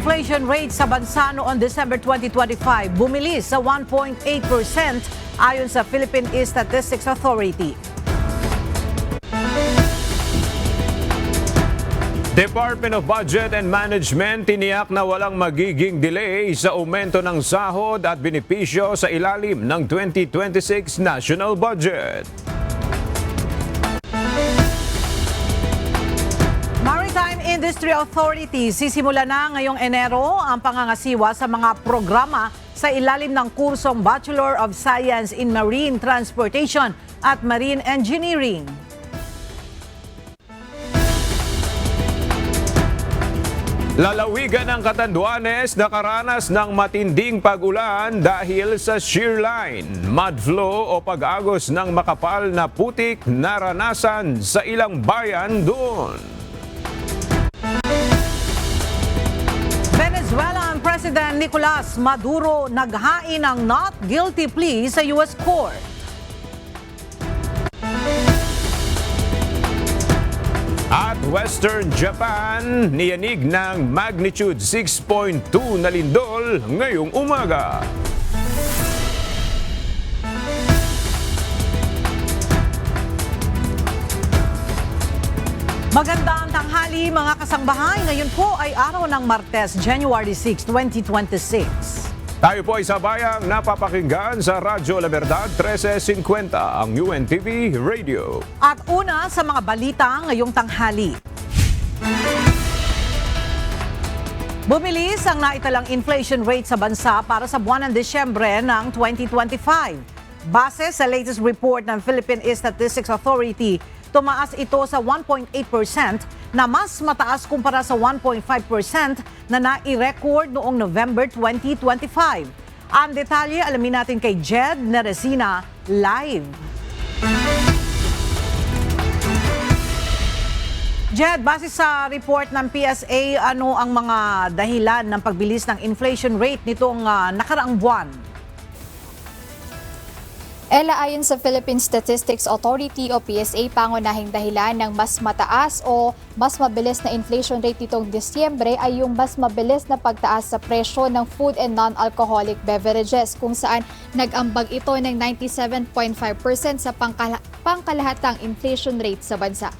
inflation rate sa bansa noong December 2025 bumilis sa 1.8% ayon sa Philippine Statistics Authority. Department of Budget and Management tiniyak na walang magiging delay sa aumento ng sahod at benepisyo sa ilalim ng 2026 National Budget. Maritime Industry Authority sisimula na ngayong Enero ang pangangasiwa sa mga programa sa ilalim ng kursong Bachelor of Science in Marine Transportation at Marine Engineering. Lalawigan ng Catanduanes nakaranas ng matinding pag-ulan dahil sa shear line, mudflow o pag-agos ng makapal na putik naranasan sa ilang bayan doon. Venezuelan President Nicolas Maduro naghain ng not guilty plea sa U.S. Court. At Western Japan, niyanig ng magnitude 6.2 na lindol ngayong umaga. Magandang tanghali mga kasangbahay. Ngayon po ay araw ng Martes, January 6, 2026. Tayo po ay sabayang napapakinggan sa Radyo La Verdad 1350, ang UNTV Radio. At una sa mga balita ngayong tanghali. Bumilis ang naitalang inflation rate sa bansa para sa buwan ng Disyembre ng 2025. Base sa latest report ng Philippine Statistics Authority, tumaas ito sa 1.8% na mas mataas kumpara sa 1.5% na nai-record noong November 2025. Ang detalye alamin natin kay Jed Neresina live. Jed, base sa report ng PSA, ano ang mga dahilan ng pagbilis ng inflation rate nitong nakaraang buwan? Ella, ayon sa Philippine Statistics Authority o PSA, pangunahing dahilan ng mas mataas o mas mabilis na inflation rate nitong Disyembre ay yung mas mabilis na pagtaas sa presyo ng food and non-alcoholic beverages, kung saan nag-ambag ito ng 97.5% sa pangkalahatang inflation rate sa bansa.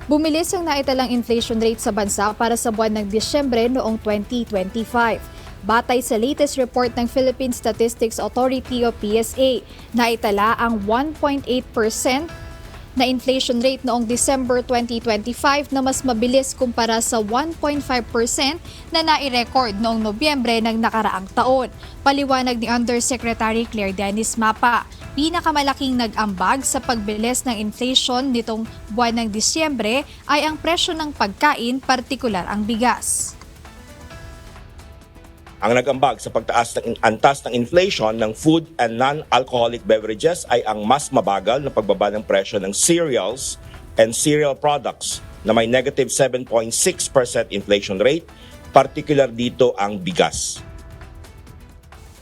Bumilis ang naitalang inflation rate sa bansa para sa buwan ng Disyembre noong 2025. Batay sa latest report ng Philippine Statistics Authority o PSA, naitala ang 1.8% na inflation rate noong December 2025 na mas mabilis kumpara sa 1.5% na nai-record noong Nobyembre ng nakaraang taon. Paliwanag ni Undersecretary Claire Dennis Mapa, pinakamalaking nag-ambag sa pagbilis ng inflation nitong buwan ng Disyembre ay ang presyo ng pagkain, partikular ang bigas. Ang nag-ambag sa pagtaas ng antas ng inflation ng food and non-alcoholic beverages ay ang mas mabagal na pagbaba ng presyo ng cereals and cereal products na may negative 7.6% inflation rate, particular dito ang bigas.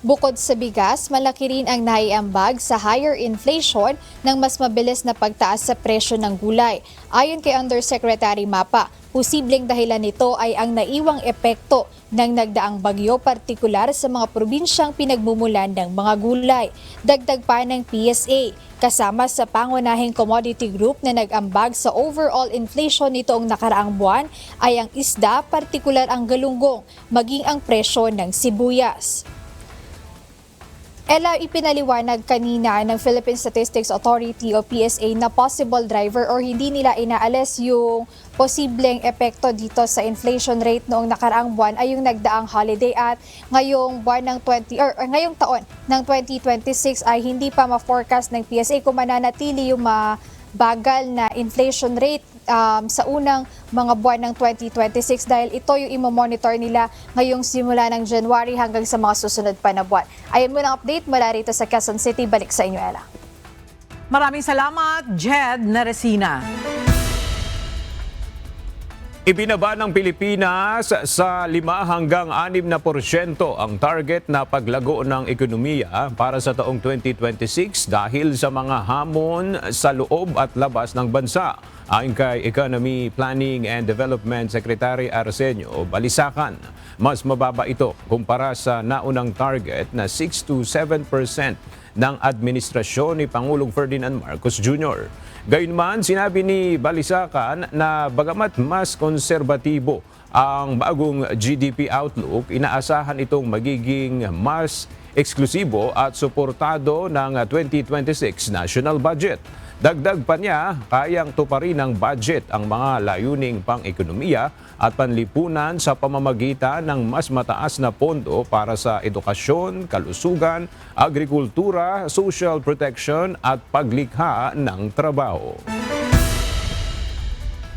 Bukod sa bigas, malaki rin ang naiambag sa higher inflation ng mas mabilis na pagtaas sa presyo ng gulay. Ayon kay Undersecretary Mapa, posibleng dahilan nito ay ang naiwang epekto ng nagdaang bagyo, partikular sa mga probinsyang pinagmumulan ng mga gulay. Dagdag pa ng PSA, kasama sa pangunahing commodity group na nag-ambag sa overall inflation nitoong nakaraang buwan ay ang isda, partikular ang galunggong, maging ang presyo ng sibuyas. Ella, ipinaliwanag kanina ng Philippine Statistics Authority o PSA na possible driver or hindi nila inaalis yung posibleng epekto dito sa inflation rate noong nakaraang buwan ay yung nagdaang holiday, at ngayong buwan ng ngayong taon ng 2026 ay hindi pa ma-forecast ng PSA kung mananatili yung mabagal na inflation rate sa unang mga buwan ng 2026, dahil ito yung imo-monitor nila ngayong simula ng January hanggang sa mga susunod pa na buwan. Ayon mo ng update mula rito sa Quezon City. Balik sa inyo, Ella. Maraming salamat, Jed Neresina. Ibinaba ng Pilipinas sa 5 hanggang 6% ang target na paglago ng ekonomiya para sa taong 2026 dahil sa mga hamon sa loob at labas ng bansa. Ayon kay Economy Planning and Development Secretary Arsenio Balisacan, mas mababa ito kumpara sa naunang target na 6 to 7% ng administrasyon ni Pangulong Ferdinand Marcos Jr. Gayunman, sinabi ni Balisacan na bagamat mas konserbatibo ang bagong GDP outlook, inaasahan itong magiging mas eksklusibo at suportado ng 2026 national budget. Dagdag pa niya, kayang tuparin ng budget ang mga layuning pang-ekonomiya at panlipunan sa pamamagitan ng mas mataas na pondo para sa edukasyon, kalusugan, agrikultura, social protection at paglikha ng trabaho.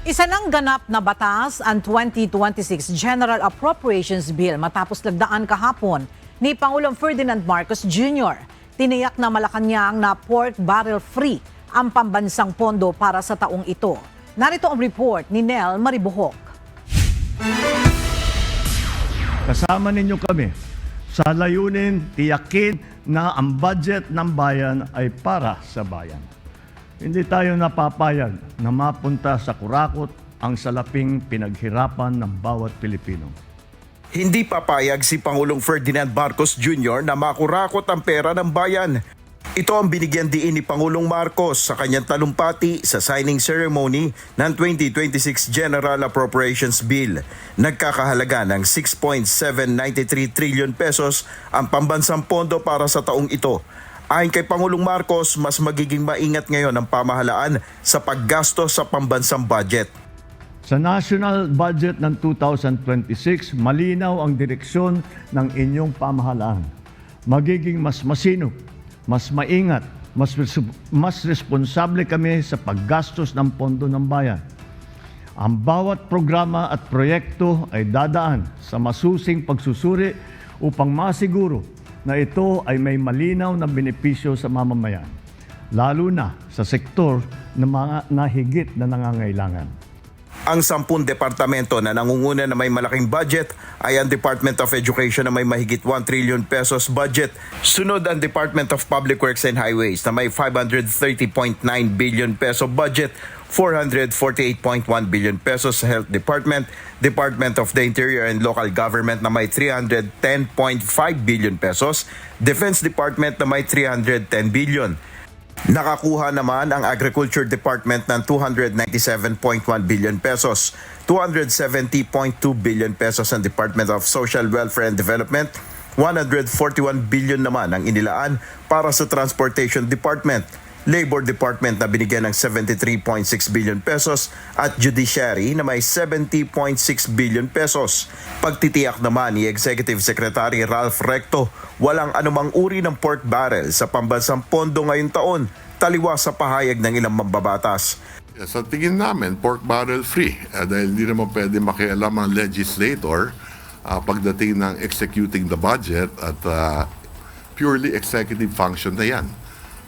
Isa ng ganap na batas ang 2026 General Appropriations Bill matapos lagdaan kahapon ni Pangulong Ferdinand Marcos Jr. Tiniyak na Malacanang na pork barrel free ang pambansang pondo para sa taong ito. Narito ang report ni Nel Maribuhok. Kasama ninyo kami sa layunin tiyakin na ang budget ng bayan ay para sa bayan. Hindi tayo napapayag na mapunta sa kurakot ang salaping pinaghirapan ng bawat Pilipino. Hindi papayag si Pangulong Ferdinand Marcos Jr. na makurakot ang pera ng bayan. Ito ang binigyan diin ni Pangulong Marcos sa kanyang talumpati sa signing ceremony ng 2026 General Appropriations Bill. Nagkakahalaga ng 6.793 trillion pesos ang pambansang pondo para sa taong ito. Ayon kay Pangulong Marcos, mas magiging maingat ngayon ang pamahalaan sa paggastos sa pambansang budget. Sa national budget ng 2026, malinaw ang direksyon ng inyong pamahalaan. Magiging mas masinop, mas maingat, mas responsable kami sa paggastos ng pondo ng bayan. Ang bawat programa at proyekto ay dadaan sa masusing pagsusuri upang masiguro na ito ay may malinaw na benepisyo sa mamamayan, lalo na sa sektor na mga nahigit na nangangailangan. Ang 10 departamento na nangunguna na may malaking budget ay ang Department of Education na may mahigit 1 trillion pesos budget. Sunod ang Department of Public Works and Highways na may 530.9 billion peso budget, 448.1 billion pesos sa Health Department, Department of the Interior and Local Government na may 310.5 billion pesos, Defense Department na may 310 billion. Nakakuha naman ang Agriculture Department ng 297.1 billion pesos, 270.2 billion pesos ang Department of Social Welfare and Development, 141 billion naman ang inilaan para sa Transportation Department, Labor Department na binigyan ng 73.6 billion pesos at Judiciary na may 70.6 billion pesos. Pagtitiyak naman ni Executive Secretary Ralph Recto, walang anumang uri ng pork barrel sa pambansang pondo ngayong taon, taliwas sa pahayag ng ilang mambabatas. Sa tingin namin, pork barrel free dahil hindi naman pwede makialam ang legislator pagdating ng executing the budget at purely executive function na yan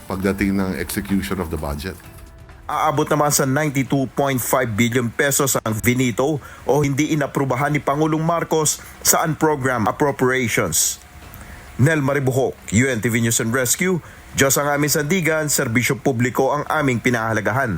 pagdating ng execution of the budget. Aabot naman sa 92.5 billion pesos ang finito o hindi inaprubahan ni Pangulong Marcos sa unprogrammed appropriations. Nel Maribuhok, UNTV News and Rescue. Diyos ang aming sandigan, serbisyo publiko ang aming pinahalagahan.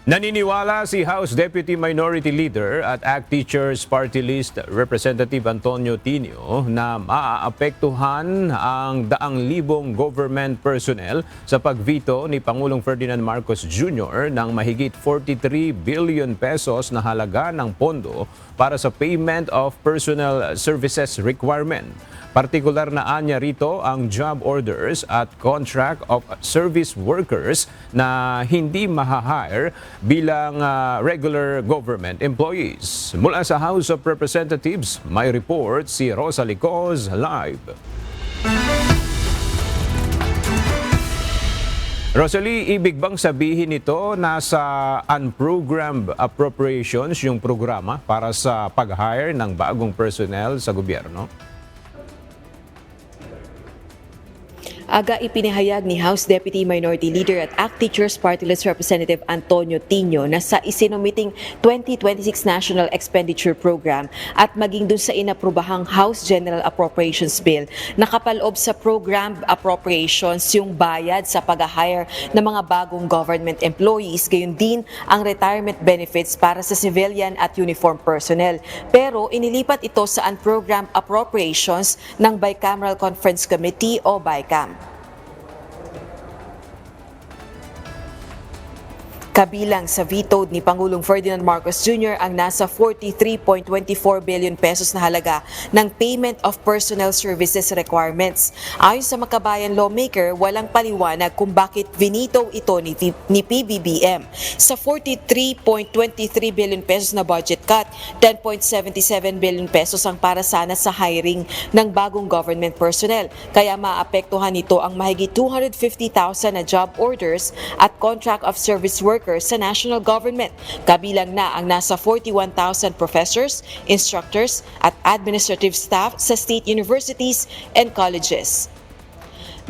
Naniniwala si House Deputy Minority Leader at ACT Teachers Party List Representative Antonio Tinio na maaapektuhan ang daang libong government personnel sa pagveto ni Pangulong Ferdinand Marcos Jr. ng mahigit 43 billion pesos na halaga ng pondo para sa payment of personal services requirement. Partikular na anya rito ang job orders at contract of service workers na hindi mahahire bilang regular government employees. Mula sa House of Representatives, may report si Rosa Licoz live. Rosalie, ibig bang sabihin nito na sa unprogrammed appropriations yung programa para sa pag-hire ng bagong personnel sa gobyerno? Aga ipinahayag ni House Deputy Minority Leader at ACT Teachers Party List Representative Antonio Tino na sa isinumiting 2026 National Expenditure Program at maging dun sa inaprubahang House General Appropriations Bill, nakapaloob sa program appropriations yung bayad sa pag-hire ng mga bagong government employees, gayon din ang retirement benefits para sa civilian at uniform personnel. Pero inilipat ito sa unprogrammed appropriations ng Bicameral Conference Committee o BICAM. Kabilang sa vetoed ni Pangulong Ferdinand Marcos Jr. ang nasa 43.24 billion pesos na halaga ng Payment of Personnel Services Requirements. Ayon sa Makabayan lawmaker, walang paliwanag kung bakit vinito ito ni PBBM. Sa 43.23 billion pesos na budget cut, 10.77 billion pesos ang para sana sa hiring ng bagong government personnel. Kaya maapektuhan nito ang mahigit 250,000 na job orders at contract of service workers sa national government, kabilang na ang nasa 41,000 professors, instructors at administrative staff sa state universities and colleges.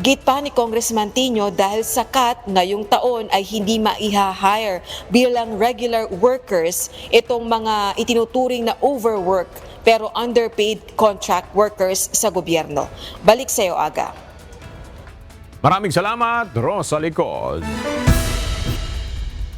Git pa ni Congressman Tino, dahil sa cut ngayong taon ay hindi maiha-hire bilang regular workers itong mga itinuturing na overwork pero underpaid contract workers sa gobyerno. Balik sa iyo, Aga. Maraming salamat, Rosa Licod.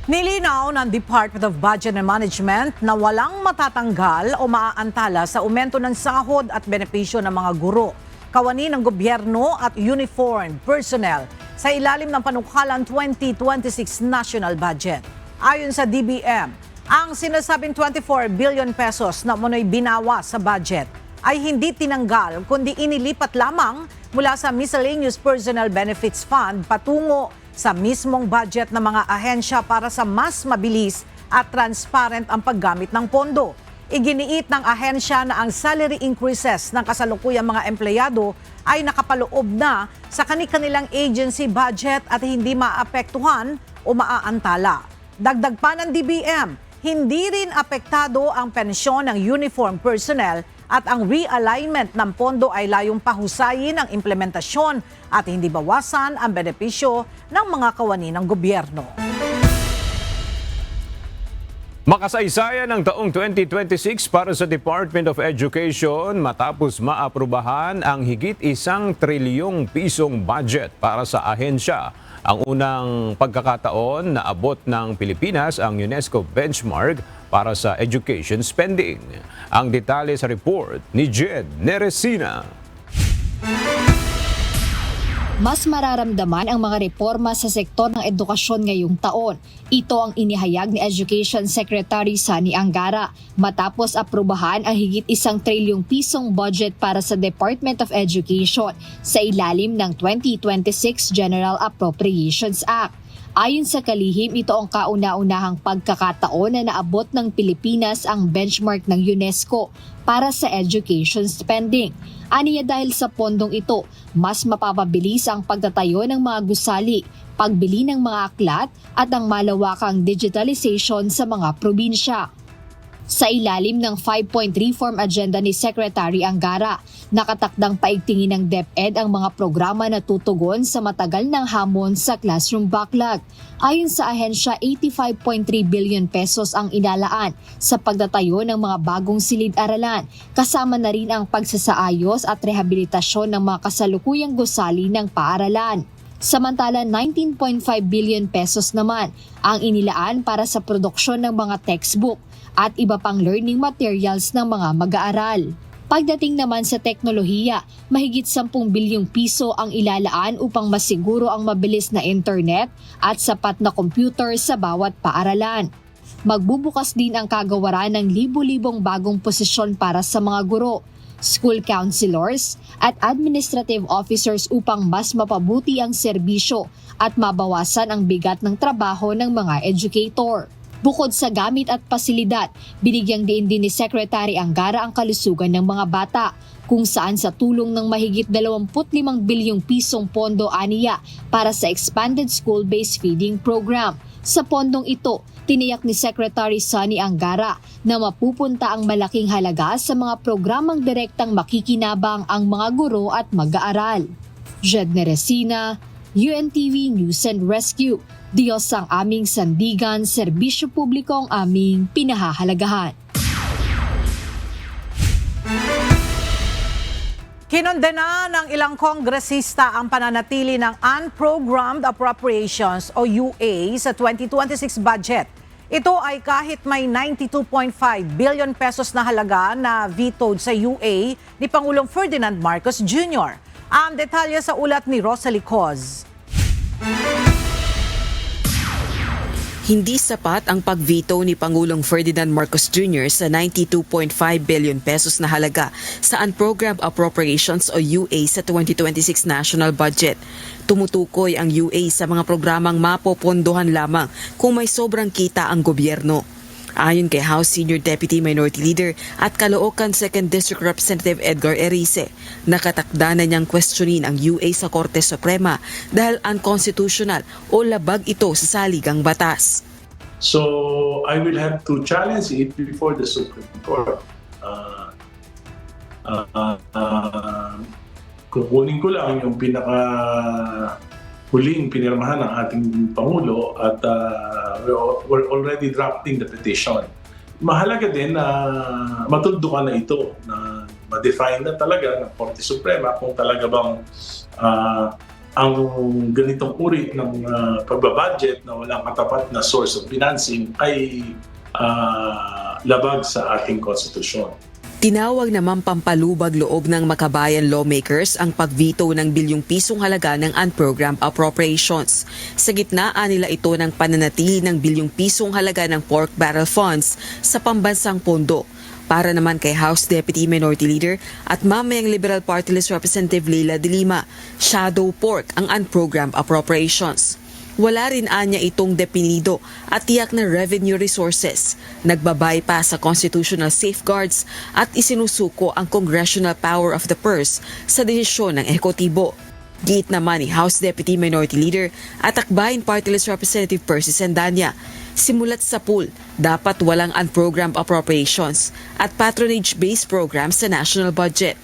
Nilinaw ng Department of Budget and Management na walang matatanggal o maaantala sa aumento ng sahod at benepisyo ng mga guro, kawani ng gobyerno at uniformed personnel sa ilalim ng panukalang 2026 National Budget. Ayon sa DBM, ang sinasabing 24 billion pesos na umano'y binawa sa budget ay hindi tinanggal kundi inilipat lamang mula sa Miscellaneous Personnel Benefits Fund patungo sa mismong budget ng mga ahensya para sa mas mabilis at transparent ang paggamit ng pondo. Iginiit ng ahensya na ang salary increases ng kasalukuyang mga empleyado ay nakapaloob na sa kanilang agency budget at hindi maapektuhan o maaantala. Dagdag pa ng DBM, hindi rin apektado ang pensyon ng uniform personnel at ang realignment ng pondo ay layong pahusayin ang implementasyon at hindi bawasan ang benepisyo ng mga kawani ng gobyerno. Makasaysayan ng taong 2026 para sa Department of Education matapos maaprubahan ang higit 1 trilyong pisong budget para sa ahensya. Ang unang pagkakataon na abot ng Pilipinas ang UNESCO benchmark para sa education spending. Ang detalye sa report ni Jed Neresina. Mas mararamdaman ang mga reforma sa sektor ng edukasyon ngayong taon. Ito ang inihayag ni Education Secretary Sani Angara matapos aprubahan ang higit 1 trilyong pisong budget para sa Department of Education sa ilalim ng 2026 General Appropriations Act. Ayon sa kalihim, ito ang kauna-unahang pagkakataon na naabot ng Pilipinas ang benchmark ng UNESCO para sa education spending. Aniya dahil sa pondong ito, mas mapapabilis ang pagtatayo ng mga gusali, pagbili ng mga aklat at ang malawakang digitalization sa mga probinsya. Sa ilalim ng 5-point reform agenda ni Secretary Angara, nakatakdang paigtingin ng DepEd ang mga programa na tutugon sa matagal ng hamon sa classroom backlog. Ayon sa ahensya, 85.3 billion pesos ang inalaan sa pagtatayo ng mga bagong silid-aralan, kasama na rin ang pagsasaayos at rehabilitasyon ng mga kasalukuyang gusali ng paaralan. Samantala, 19.5 billion pesos naman ang inilaan para sa produksyon ng mga textbook at iba pang learning materials ng mga mag-aaral. Pagdating naman sa teknolohiya, mahigit 10 bilyong piso ang ilalaan upang masiguro ang mabilis na internet at sapat na computer sa bawat paaralan. Magbubukas din ang kagawaran ng libu-libong bagong posisyon para sa mga guro, school counselors at administrative officers upang mas mapabuti ang serbisyo at mabawasan ang bigat ng trabaho ng mga educator. Bukod sa gamit at pasilidad, binigyang diin din ni Secretary Angara ang kalusugan ng mga bata, kung saan sa tulong ng mahigit 25 bilyong pisong pondo aniya para sa Expanded School-Based Feeding Program. Sa pondong ito, tiniyak ni Secretary Sani Angara na mapupunta ang malaking halaga sa mga programang direktang makikinabang ang mga guro at mag-aaral. Jed Neresina, UNTV News and Rescue. Diyos ang aming sandigan, serbisyo publiko ang aming pinahahalagahan. Kinondena ng ilang kongresista ang pananatili ng Unprogrammed Appropriations o UA sa 2026 budget. Ito ay kahit may 92.5 billion pesos na halaga na vetoed sa UA ni Pangulong Ferdinand Marcos Jr. Ang detalye sa ulat ni Rosalie Coz. Hindi sapat ang pag-veto ni Pangulong Ferdinand Marcos Jr. sa 92.5 billion pesos na halaga sa Unprogrammed Appropriations o UA sa 2026 national budget. Tumutukoy ang UA sa mga programang mapopondohan lamang kung may sobrang kita ang gobyerno. Ayon kay House Senior Deputy Minority Leader at Caloocan 2nd District Representative Edgar Erice, nakatakda na niyang questionin ang UA sa Korte Suprema dahil unconstitutional o labag ito sa saligang batas. So I will have to challenge it before the Supreme Court. Kukunin ko lang yung huling pinirmahan ng ating Pangulo at we're already drafting the petition. Mahalaga din na matuldukan na ito, na ma-define na talaga ng Korte Suprema kung talaga bang ang ganitong uri ng pagbabudget na walang katapat na source of financing ay labag sa ating konstitusyon. Tinawag naman pampalubag loob ng makabayan lawmakers ang pag-veto ng bilyong pisong halaga ng unprogrammed appropriations. Sa gitna nila ito ng pananatili ng bilyong pisong halaga ng pork barrel funds sa pambansang pondo. Para naman kay House Deputy Minority Leader at mamayang Liberal Party List Representative Leila de Lima, shadow pork ang unprogrammed appropriations. Wala rin anya itong depinido at tiyak na revenue resources. Nagbabypass sa constitutional safeguards at isinusuko ang congressional power of the purse sa desisyon ng ehekutibo. Giit naman ni House Deputy Minority Leader at Akbayan Party List Representative Percy Sandania, simulat sa pool, dapat walang unprogrammed appropriations at patronage-based programs sa national budget.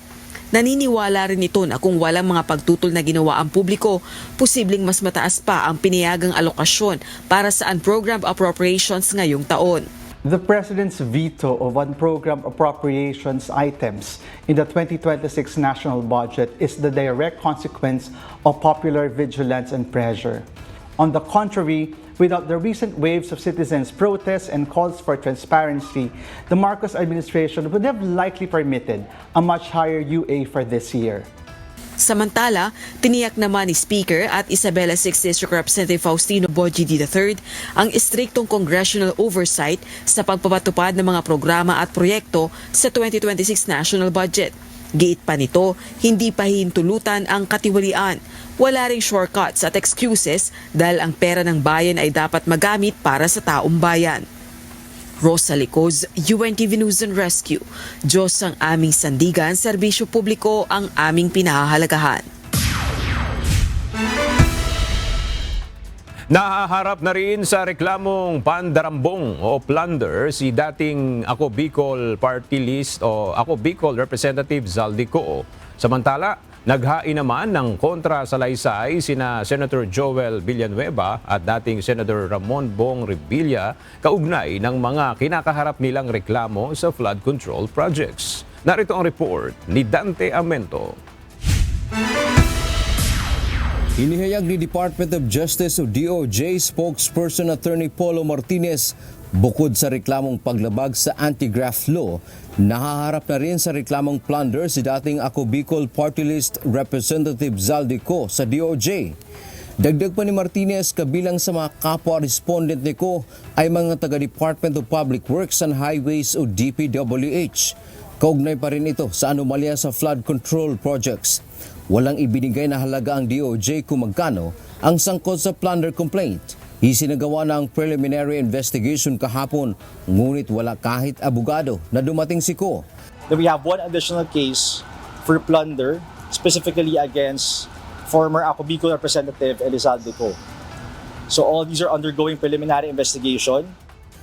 Naniniwala rin ito na kung walang mga pagtutol na ginawa ang publiko, posibleng mas mataas pa ang pinayagang alokasyon para sa unprogrammed appropriations ngayong taon. The President's veto of unprogrammed appropriations items in the 2026 national budget is the direct consequence of popular vigilance and pressure. On the contrary, without the recent waves of citizens' protests and calls for transparency, the Marcos administration would have likely permitted a much higher UA for this year. Samantala, tiniyak naman ni Speaker at Isabela 6th District Representative Faustino Bojidi III ang istriktong congressional oversight sa pagpapatupad ng mga programa at proyekto sa 2026 national budget. Giit pa nito, hindi pa hintulutan ang katiwalian. Wala ring shortcuts at excuses dahil ang pera ng bayan ay dapat magamit para sa taong bayan. Rosalie Coz, UNTV News and Rescue. Diyos ang aming sandigan, serbisyo publiko ang aming pinahahalagahan. Nahaharap na rin sa reklamong pandarambong o plunder si dating Ako Bicol Party List o Ako Bicol Representative Zaldico. Samantala, naghain naman ng kontra-salaysay sina Senator Joel Villanueva at dating Senator Ramon Bong Revilla kaugnay ng mga kinakaharap nilang reklamo sa flood control projects. Narito ang report ni Dante Amento. Inihayag ni Department of Justice o DOJ spokesperson Attorney Polo Martinez, bukod sa reklamong paglabag sa anti-graft law, nahaharap na rin sa reklamong plunder si dating Ako Bicol Party List Representative Zaldico sa DOJ. Dagdag pa ni Martinez, kabilang sa mga kapwa-respondent nito ay mga taga-Department of Public Works and Highways o DPWH. Kaugnay pa rin ito sa anomalya sa flood control projects. Walang ibinigay na halaga ang DOJ kung magkano ang sangkot sa plunder complaint. Isinagawa na ang preliminary investigation kahapon, ngunit wala kahit abogado na dumating siko. We have one additional case for plunder, specifically against former Ako Bicol Representative Elizalde Co. So all these are undergoing preliminary investigation.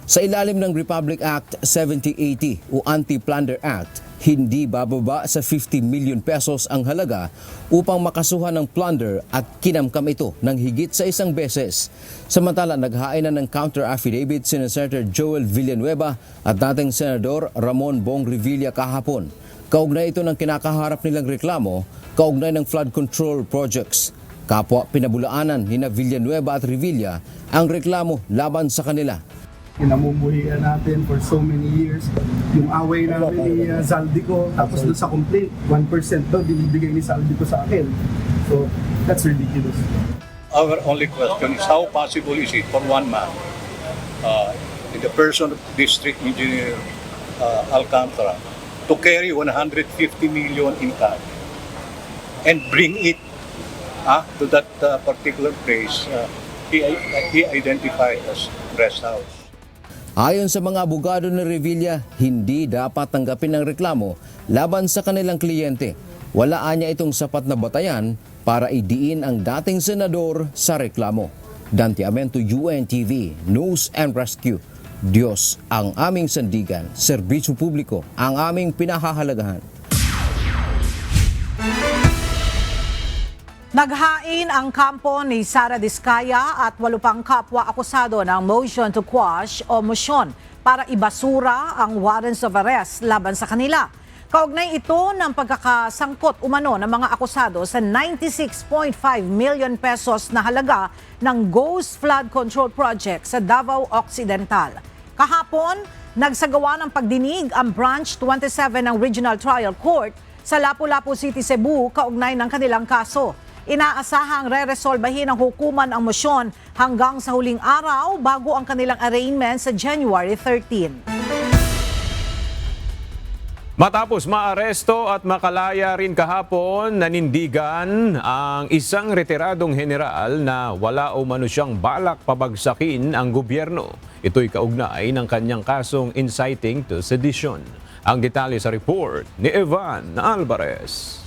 Sa ilalim ng Republic Act 7080 o Anti-Plunder Act, hindi bababa sa 50 million pesos ang halaga upang makasuhan ng plunder at kinamkam ito ng higit sa isang beses. Samantala, naghain na ng counter affidavit si Senator Joel Villanueva at dating Senador Ramon Bong Revilla kahapon. Kaugnay ito ng kinakaharap nilang reklamo, kaugnay ng flood control projects. Kapwa pinabulaanan ni Villanueva at Revilla ang reklamo laban sa kanila. Pinamumuhian natin for so many years. Yung away namin ni Zaldico, tapos doon sa complaint, 1% daw binibigay ni Zaldico sa akin. So, that's ridiculous. Our only question is how possible is it for one man, in the person of District Engineer Alcantara, to carry 150 million in cash and bring it to that particular place he identified as rest house. Ayon sa mga abogado ni Revilla, hindi dapat tanggapin ang reklamo laban sa kanilang kliyente. Walaan niya itong sapat na batayan para idiin ang dating senador sa reklamo. Dante Amento, UNTV, News and Rescue. Diyos ang aming sandigan, serbisyo publiko ang aming pinahahalagahan. Naghain ang kampo ni Sara Diskaya at 8 pang kapwa akusado ng motion to quash o motion para ibasura ang warrants of arrest laban sa kanila. Kaugnay ito ng pagkakasangkot umano ng mga akusado sa 96.5 million pesos na halaga ng Ghost Flood Control Project sa Davao Occidental. Kahapon, nagsagawa ng pagdinig ang Branch 27 ng Regional Trial Court sa Lapu-Lapu City, Cebu kaugnay ng kanilang kaso. Inaasahang re-resolbahin ng hukuman ang mosyon hanggang sa huling araw bago ang kanilang arraignment sa January 13. Matapos maaresto at makalaya rin kahapon, nanindigan ang isang retiradong general na wala umano siyang balak pabagsakin ang gobyerno. Ito'y kaugnay ng kanyang kasong inciting to sedition. Ang detalye sa report ni Evan Alvarez.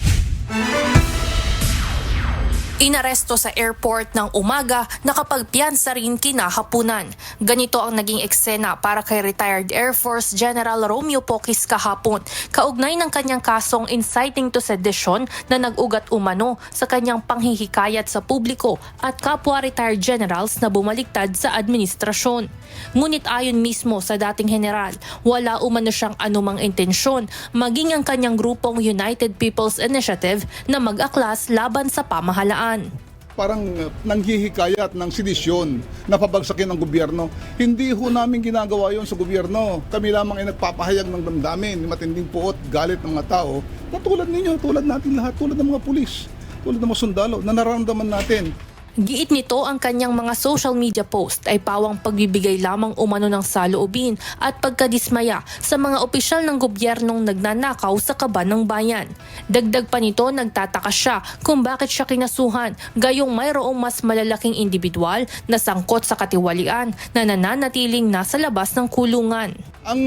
Inaresto sa airport ng umaga, nakapagpiyansa rin kinahapunan. Ganito ang naging eksena para kay retired Air Force General Romeo Pocis kahapon, kaugnay ng kanyang kasong inciting to sedition na nag-ugat umano sa kanyang panghihikayat sa publiko at kapwa retired generals na bumaliktad sa administrasyon. Ngunit ayon mismo sa dating general, wala umano siyang anumang intensyon, maging ang kanyang grupong United People's Initiative na mag-aklas laban sa pamahalaan. Parang nanghihikayat ng sedisyon na pabagsakin ng gobyerno. Hindi ho namin ginagawa yon sa gobyerno. Kami lamang ay nagpapahayag ng damdamin, matinding puot, galit ng mga tao na tulad ninyo, tulad natin lahat, tulad ng mga pulis, tulad ng mga sundalo na nararamdaman natin. Giit nito ang kanyang mga social media post ay pawang pagbibigay lamang umano ng saloobin at pagkadismaya sa mga opisyal ng gobyernong nagnanakaw sa kaban ng bayan. Dagdag pa nito, nagtataka siya kung bakit siya kinasuhan, gayong mayroong mas malalaking individual na sangkot sa katiwalian na nananatiling nasa labas ng kulungan. Ang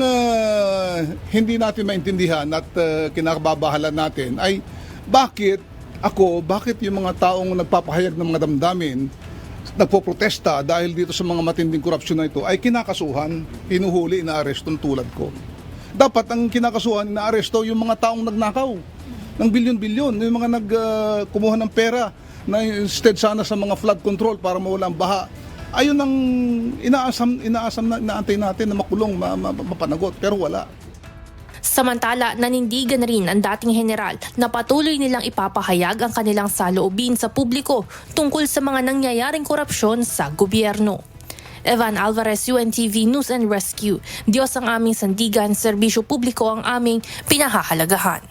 hindi natin maintindihan at kinakababahala natin ay bakit yung mga taong nagpapahayag ng mga damdamin, nagpoprotesta dahil dito sa mga matinding korupsyon na ito ay kinakasuhan, hinuhuli, inaaresto tulad ko. Dapat ang kinakasuhan, inaaresto yung mga taong nagnakaw ng bilyon-bilyon, yung mga nagkumuha ng pera na instead sana sa mga flood control para mawala ang baha. Ayun ang inaasam na inaantay natin na makulong, mapanagot, pero wala. Samantala, nanindigan rin ang dating general na patuloy nilang ipapahayag ang kanilang saloobin sa publiko tungkol sa mga nangyayaring korupsyon sa gobyerno. Evan Alvarez, UNTV News and Rescue. Diyos ang aming sandigan, serbisyo publiko ang aming pinahahalagahan.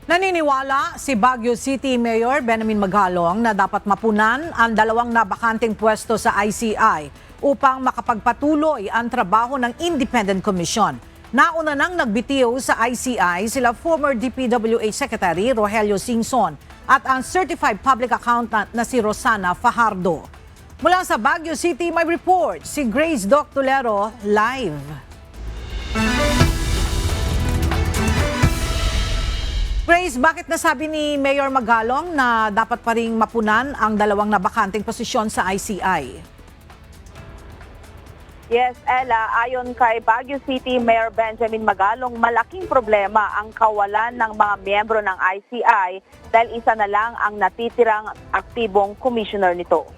Naniniwala si Baguio City Mayor Benjamin Magalong na dapat mapunan ang 2 nabakanteng pwesto sa ICI upang makapagpatuloy ang trabaho ng Independent Commission. Nauna nang nagbitiw sa ICI sila former DPWH Secretary Rogelio Singson at ang Certified Public Accountant na si Rosana Fajardo. Mula sa Baguio City, may report si Grace Doc Tulero live. Grace, bakit nasabi ni Mayor Magalong na dapat pa ring mapunan ang 2 nabakanteng posisyon sa ICI? Yes, Ella, ayon kay Baguio City Mayor Benjamin Magalong, malaking problema ang kawalan ng mga miyembro ng ICI dahil isa na lang ang natitirang aktibong commissioner nito.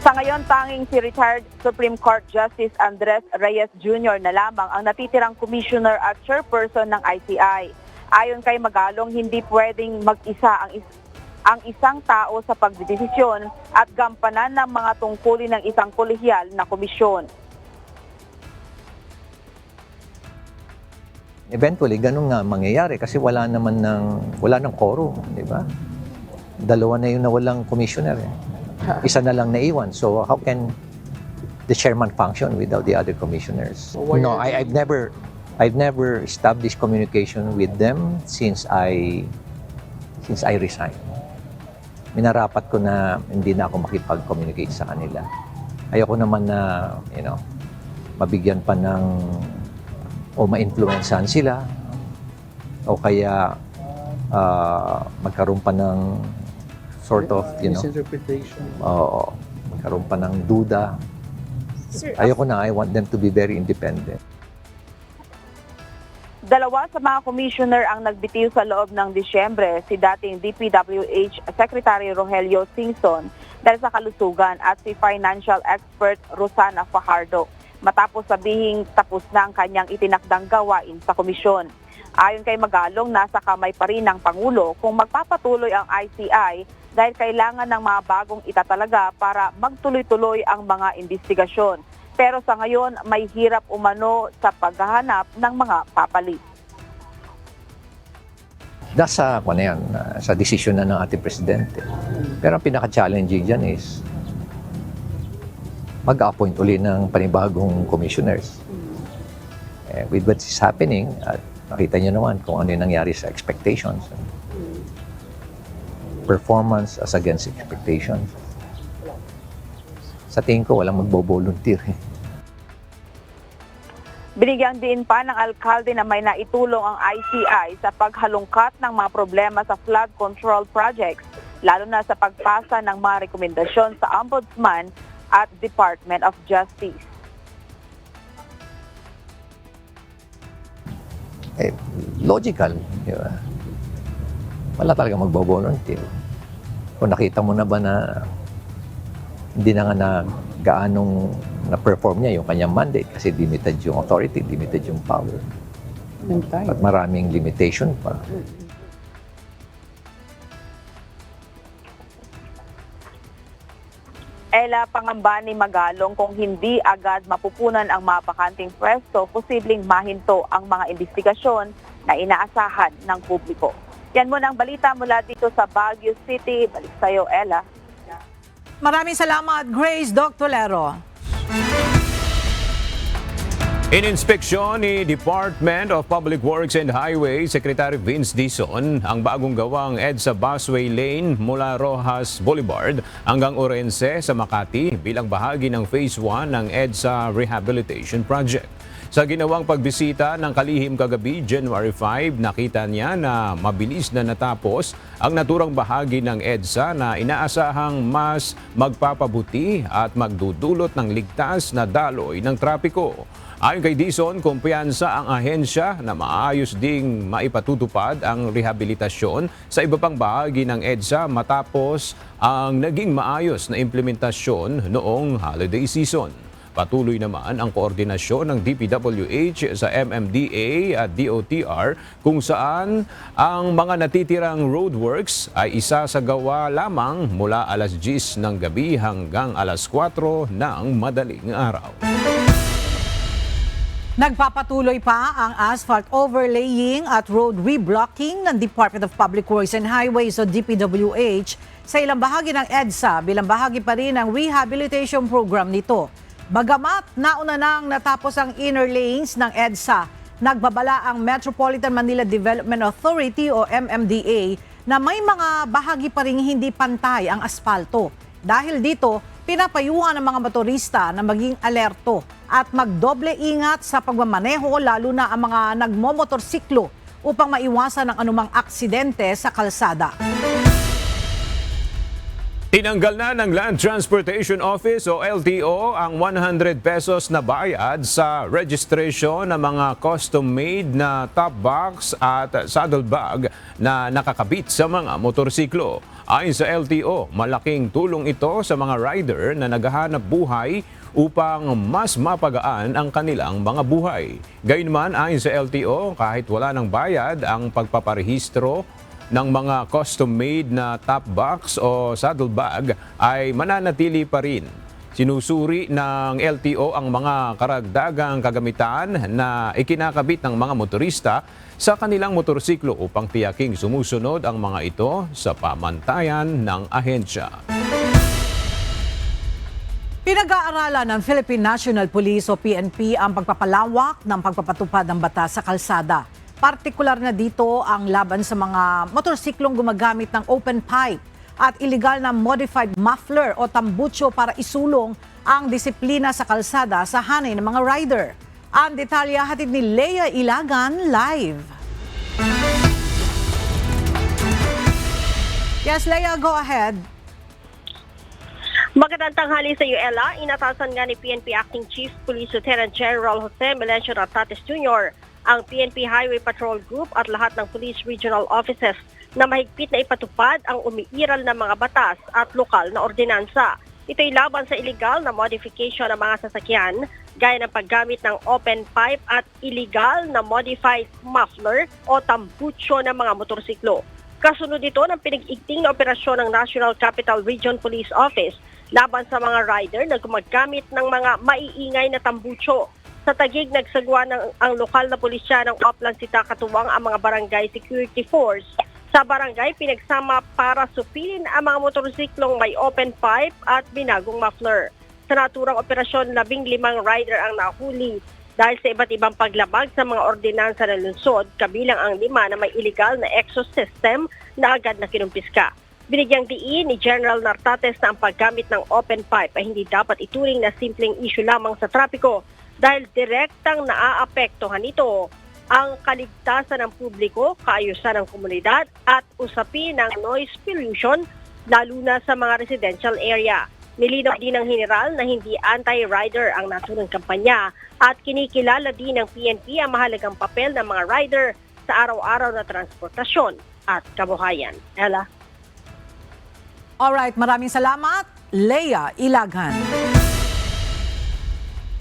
Sa ngayon, tanging si retired Supreme Court Justice Andres Reyes Jr. na lamang ang natitirang commissioner at chairperson ng ICI. Ayon kay Magalong, hindi pwedeng mag-isa ang isang tao sa pagdedesisyon at gampanan ng mga tungkulin ng isang kolehiyal na komisyon. Eventually, ganun nga mangyayari kasi wala ng quorum, di ba? Dalawa na yung nawalang commissioner. Isa na lang naiwan. So how can the chairman function without the other commissioners? No, I've never established communication with them since I resigned. Minarapat ko na hindi na ako makipag-communicate sa kanila. Ayoko naman na, mabigyan pa o ma-influencean sila o kaya magkaroon pa ng sort of, misinterpretation. Oo, magkaroon pa ng duda. Ayoko na, I want them to be very independent. Dalawa sa mga commissioner ang nagbitiw sa loob ng Disyembre, si dating DPWH Secretary Rogelio Singson dahil sa kalusugan at si financial expert Rosana Fajardo matapos sabihing tapos na ang kanyang itinakdang gawain sa komisyon. Ayon kay Magalong, nasa kamay pa rin ng Pangulo kung magpapatuloy ang ICI dahil kailangan ng mga bagong itatalaga para magtuloy-tuloy ang mga investigasyon. Pero sa ngayon, may hirap umano sa paghahanap ng mga papalit. Nasa sa desisyon na ng ating presidente. Pero ang pinaka-challenging dyan is mag-appoint uli ng panibagong commissioners. With what is happening, at nakita nyo naman kung ano yung nangyari sa expectations. Performance as against expectations. Sa tingin ko, walang magbo-volunteer. Binigyang diin pa ng alkalde na may naitulong ang ICI sa paghalungkat ng mga problema sa flood control projects, lalo na sa pagpasa ng mga rekomendasyon sa Ombudsman at Department of Justice. Logical, di ba? Wala talaga magbo-volunteer. Kung nakita mo na ba na hindi na nga gaanong na-perform niya yung kanyang mandate kasi limited yung authority, limited yung power. At maraming limitation pa. Ella, pangamba ni Magalong kung hindi agad mapupunan ang mga bakanting pwesto, posibleng mahinto ang mga investigasyon na inaasahan ng publiko. Yan muna ang balita mula dito sa Baguio City. Balik sa iyo, Ella. Maraming salamat, Grace Doc Tolero. Ininspeksyon ni Department of Public Works and Highways Secretary Vince Dizon ang bagong gawang EDSA Busway Lane mula Rojas Boulevard hanggang Orense sa Makati bilang bahagi ng Phase 1 ng EDSA Rehabilitation Project. Sa ginawang pagbisita ng kalihim kagabi, January 5, nakita niya na mabilis na natapos ang naturang bahagi ng EDSA na inaasahang mas magpapabuti at magdudulot ng ligtas na daloy ng trapiko. Ayon kay Dizon, kumpiyansa ang ahensya na maayos ding maipatutupad ang rehabilitasyon sa iba pang bahagi ng EDSA matapos ang naging maayos na implementasyon noong holiday season. Patuloy naman ang koordinasyon ng DPWH sa MMDA at DOTR kung saan ang mga natitirang roadworks ay isasagawa lamang mula alas 10 ng gabi hanggang alas 4 ng madaling araw. Nagpapatuloy pa ang asphalt overlaying at road reblocking ng Department of Public Works and Highways o DPWH sa ilang bahagi ng EDSA bilang bahagi pa rin ng rehabilitation program nito. Bagamat nauna nang natapos ang inner lanes ng EDSA, nagbabala ang Metropolitan Manila Development Authority o MMDA na may mga bahagi pa rin hindi pantay ang asfalto. Dahil dito, pinapayuhan ng mga motorista na maging alerto at magdoble ingat sa pagmamaneho lalo na ang mga nagmomotorsiklo upang maiwasan ang anumang aksidente sa kalsada. Tinanggal na ng Land Transportation Office o LTO ang 100 pesos na bayad sa registration ng mga custom-made na top box at saddlebag na nakakabit sa mga motorsiklo. Ayon sa LTO, malaking tulong ito sa mga rider na naghahanap buhay upang mas mapagaan ang kanilang mga buhay. Gayunman, ayon sa LTO, kahit wala ng bayad ang pagpaparehistro ng mga custom-made na top box o saddlebag ay mananatili pa rin. Sinusuri ng LTO ang mga karagdagang kagamitan na ikinakabit ng mga motorista sa kanilang motorsiklo upang tiyaking sumusunod ang mga ito sa pamantayan ng ahensya. Pinag-aaralan ng Philippine National Police o PNP ang pagpapalawak ng pagpapatupad ng batas sa kalsada. Partikular na dito ang laban sa mga motorsiklong gumagamit ng open pipe at illegal na modified muffler o tambucho para isulong ang disiplina sa kalsada sa hanay ng mga rider. Ang detalye hatid ni Leia Ilagan live. Yes, Leia, go ahead. Magandang tanghali sa iyo, Ella. Inatasan nga ni PNP Acting Chief Police Lieutenant General Jose Melencio Nartates Jr. ang PNP Highway Patrol Group at lahat ng Police Regional Offices na mahigpit na ipatupad ang umiiral na mga batas at lokal na ordinansa. Ito'y laban sa illegal na modification ng mga sasakyan gaya ng paggamit ng open pipe at illegal na modified muffler o tambucho ng mga motorsiklo. Kasunod ito ng pinag-igting na operasyon ng National Capital Region Police Office laban sa mga rider na gumagamit ng mga maiingay na tambucho. Sa Taguig, nagsagwa ang lokal na pulisya ng Upland Cita katuwang ang mga barangay security force. Sa barangay, pinagsama para supilin ang mga motorsiklong may open pipe at binagong muffler. Sa naturang operasyon, 15 rider ang nahuli dahil sa iba't ibang paglabag sa mga ordinansa ng lungsod, kabilang ang 5 na may illegal na exhaust system na agad na kinumpiska. Binigyang diin ni General Nartates na ang paggamit ng open pipe ay hindi dapat ituring na simpleng issue lamang sa trapiko dahil direktang naaapektuhan nito ang kaligtasan ng publiko, kaayusan ng komunidad at usapin ng noise pollution lalo na sa mga residential area. Nilinaw din ng general na hindi anti-rider ang naturang kampanya at kinikilala din ng PNP ang mahalagang papel ng mga rider sa araw-araw na transportasyon at kabuhayan. Ella? Alright, maraming salamat, Leia Ilagan.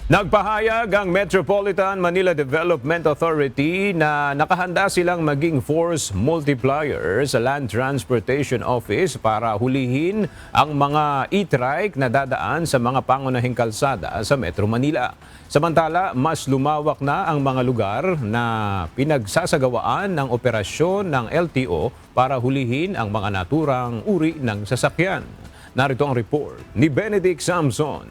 Nagpahayag ang Metropolitan Manila Development Authority na nakahanda silang maging force multiplier sa Land Transportation Office para hulihin ang mga e-trike na dadaan sa mga pangunahing kalsada sa Metro Manila. Samantala, mas lumawak na ang mga lugar na pinagsasagawaan ng operasyon ng LTO para hulihin ang mga naturang uri ng sasakyan. Narito ang report ni Benedict Samson.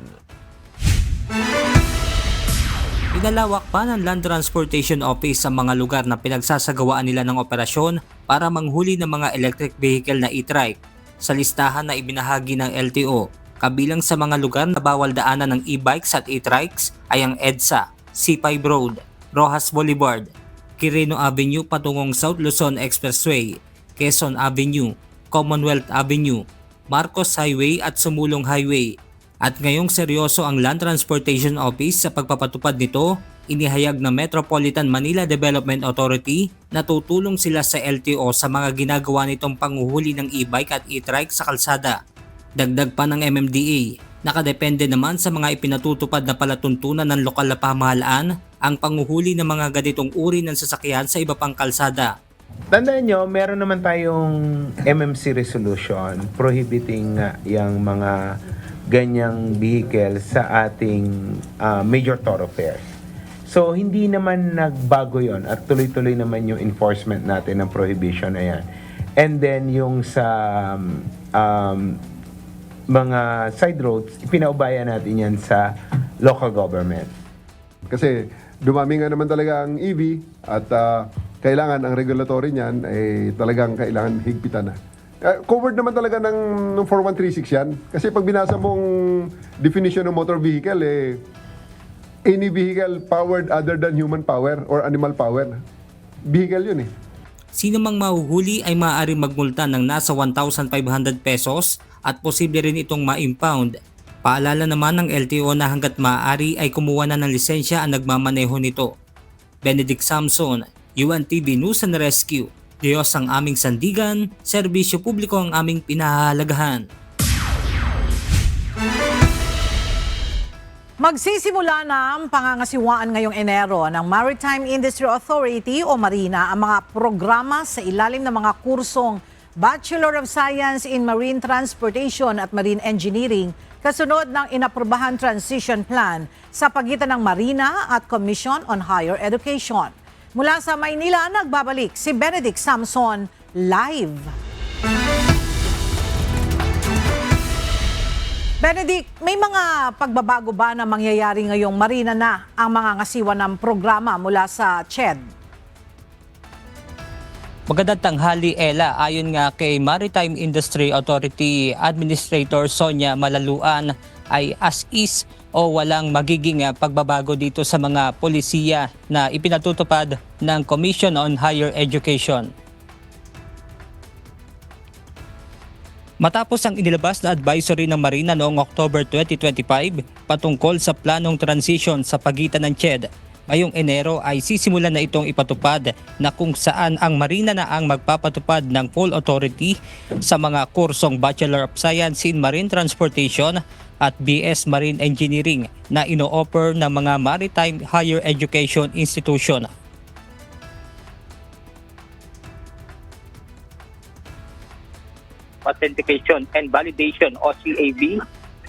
Pinalawak pa ng Land Transportation Office sa mga lugar na pinagsasagawaan nila ng operasyon para manghuli ng mga electric vehicle na e-trike. Sa listahan na ibinahagi ng LTO, kabilang sa mga lugar na bawal daanan ng e-bikes at e-trikes ay ang EDSA, C5 Road, Rojas Boulevard, Quirino Avenue patungong South Luzon Expressway, Quezon Avenue, Commonwealth Avenue, Marcos Highway at Sumulong Highway. At ngayong seryoso ang Land Transportation Office sa pagpapatupad nito, inihayag ng Metropolitan Manila Development Authority na tutulong sila sa LTO sa mga ginagawa nitong panguhuli ng e-bike at e-trike sa kalsada. Dagdag pa ng MMDA, nakadepende naman sa mga ipinatutupad na palatuntunan ng lokal na pamahalaan ang panguhuli ng mga ganitong uri ng sasakyan sa iba pang kalsada. Tandaan nyo, meron naman tayong MMC resolution prohibiting yung mga ganyang vehicle sa ating major thoroughfares. So, hindi naman nagbago yon at tuloy-tuloy naman yung enforcement natin ng prohibition na yan. And then, yung sa mga side roads, ipinaubaya natin yan sa local government. Kasi dumami nga naman talaga ang EV at kailangan ang regulatory niyan ay talagang kailangan higpitan na. Covered naman talaga ng 4136 yan. Kasi pag binasa mong definition ng motor vehicle, any vehicle powered other than human power or animal power, vehicle yun eh. Sino mang mahuhuli ay maaaring magmulta ng nasa 1,500 pesos at posible rin itong ma-impound. Paalala naman ng LTO na hanggat maaari ay kumuha na ng lisensya ang nagmamaneho nito. Benedict Samson, UNTV News and Rescue. Diyos ang aming sandigan, serbisyo publiko ang aming pinahahalagahan. Magsisimula na ang pangangasiwaan ngayong Enero ng Maritime Industry Authority o Marina ang mga programa sa ilalim ng mga kursong Bachelor of Science in Marine Transportation at Marine Engineering kasunod ng inaprubahan transition plan sa pagitan ng Marina at Commission on Higher Education. Mula sa Maynila, nagbabalik si Benedict Samson live. Benedict, may mga pagbabago ba na mangyayari ngayong Marina na ang mga ngasiwa ng programa mula sa CHED? Magandang tanghali, Ella. Ayon nga kay Maritime Industry Authority Administrator Sonia Malaluan ay as is o walang magiging pagbabago dito sa mga polisiya na ipinatutupad ng Commission on Higher Education. Matapos ang inilabas na advisory ng Marina noong October 2025 patungkol sa planong transition sa pagitan ng CHED, ngayong Enero ay sisimulan na itong ipatupad na kung saan ang Marina na ang magpapatupad ng full authority sa mga kursong Bachelor of Science in Marine Transportation at BS Marine Engineering na ino-offer ng mga maritime higher education institution. Authentication and Validation o CAV,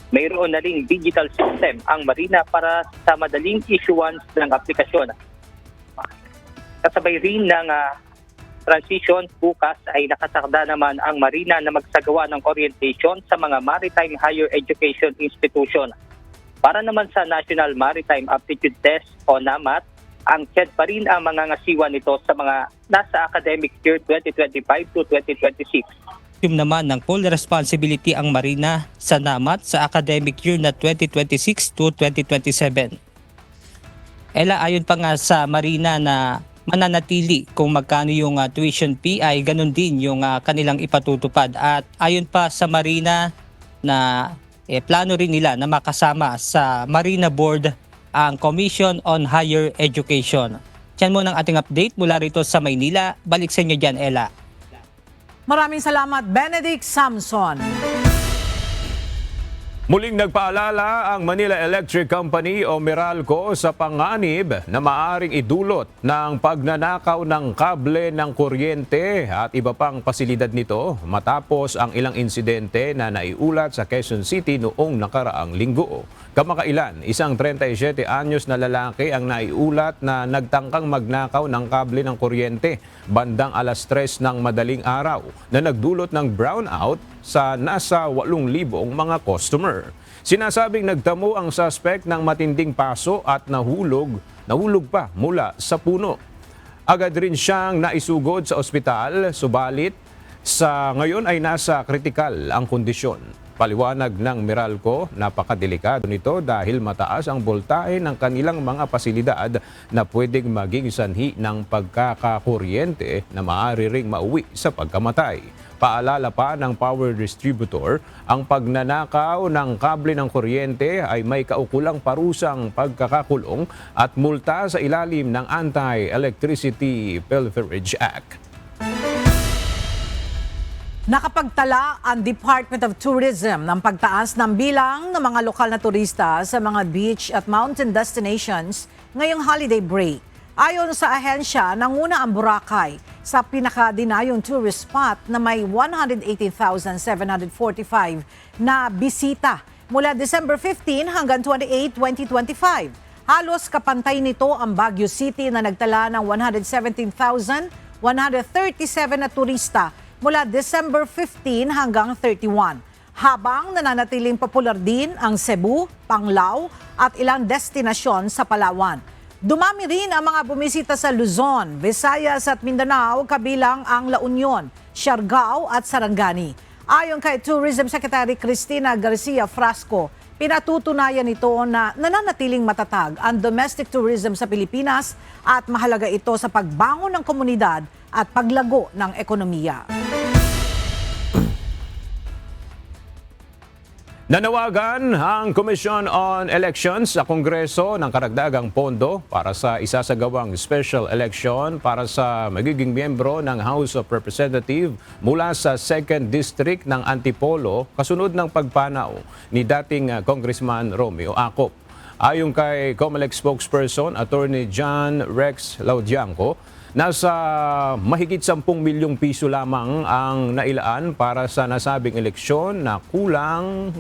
mayroon na ring digital system ang Marina para sa madaling issuance ng aplikasyon. Kasabay rin ng transition, bukas ay nakatakda naman ang Marina na magsagawa ng orientation sa mga Maritime Higher Education Institution. Para naman sa National Maritime Aptitude Test o NAMAT, ang CHED pa rin ang mga ngasiwa nito sa mga nasa academic year 2025 to 2026. Naman ng full responsibility ang Marina sa NAMAT sa academic year na 2026 to 2027. Ella, ayon pa nga sa Marina na mananatili kung magkano yung tuition fee ay ganun din yung kanilang ipatutupad. At ayon pa sa Marina na plano rin nila na makasama sa Marina Board ang Commission on Higher Education. Yan muna ang ating update mula rito sa Maynila. Balik sa inyo dyan, Ella. Maraming salamat, Benedict Samson. Muling nagpaalala ang Manila Electric Company o Meralco sa panganib na maaring idulot ng pagnanakaw ng kable ng kuryente at iba pang pasilidad nito matapos ang ilang insidente na naiulat sa Quezon City noong nakaraang linggo. Kamakailan, isang 37 anyos na lalaki ang naiulat na nagtangkang magnakaw ng kable ng kuryente bandang alas 3 ng madaling araw na nagdulot ng brownout sa nasa 8,000 mga customer. Sinasabing nagtamo ang suspect ng matinding paso at nahulog pa mula sa puno. Agad rin siyang naisugod sa ospital, subalit sa ngayon ay nasa kritikal ang kondisyon. Paliwanag ng Meralco, napakadelikado nito dahil mataas ang boltahe ng kanilang mga pasilidad na pwedeng maging sanhi ng pagkakakuryente na maaari ring mauwi sa pagkamatay. Paalala pa ng power distributor, ang pagnanakaw ng kable ng kuryente ay may kaukulang parusang pagkakakulong at multa sa ilalim ng Anti-Electricity Pilferage Act. Nakapagtala ang Department of Tourism ng pagtaas ng bilang ng mga lokal na turista sa mga beach at mountain destinations ngayong holiday break. Ayon sa ahensya, nanguna ang Boracay sa pinakadinayong tourist spot na may 118,745 na bisita mula December 15 hanggang 28, 2025. Halos kapantay nito ang Baguio City na nagtala ng 117,137 na turista mula December 15 hanggang 31. Habang nananatiling popular din ang Cebu, Panglao at ilang destinasyon sa Palawan. Dumami rin ang mga bumisita sa Luzon, Visayas at Mindanao kabilang ang La Union, Siargao at Sarangani. Ayon kay Tourism Secretary Cristina Garcia Frasco, Pinatutunayan nito na nananatiling matatag ang domestic tourism sa Pilipinas at mahalaga ito sa pagbangon ng komunidad at paglago ng ekonomiya. Nanawagan ang Commission on Elections sa Kongreso ng karagdagang pondo para sa isasagawang special election para sa magiging miyembro ng House of Representatives mula sa 2nd District ng Antipolo kasunod ng pagpanaw ni dating Congressman Romeo Acop. Ayon kay COMELEC spokesperson Attorney John Rex Laudianco, nasa mahigit 10 milyong piso lamang ang nailaan para sa nasabing eleksyon na kulang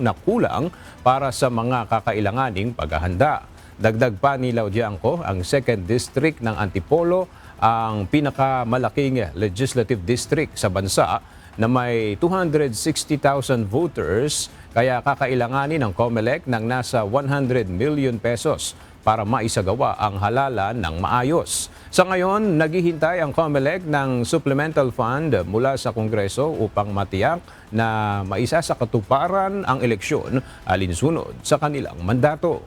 para sa mga kakailanganing paghahanda. Dagdag pa ni Laudianco, ang 2nd District ng Antipolo ang pinakamalaking legislative district sa bansa na may 260,000 voters, kaya kakailanganin ng COMELEC ng nasa 100 million pesos para maisagawa ang halalan ng maayos. Sa ngayon, naghihintay ang COMELEC ng supplemental fund mula sa Kongreso upang matiyak na maisa sa katuparan ang eleksyon alinsunod sa kanilang mandato.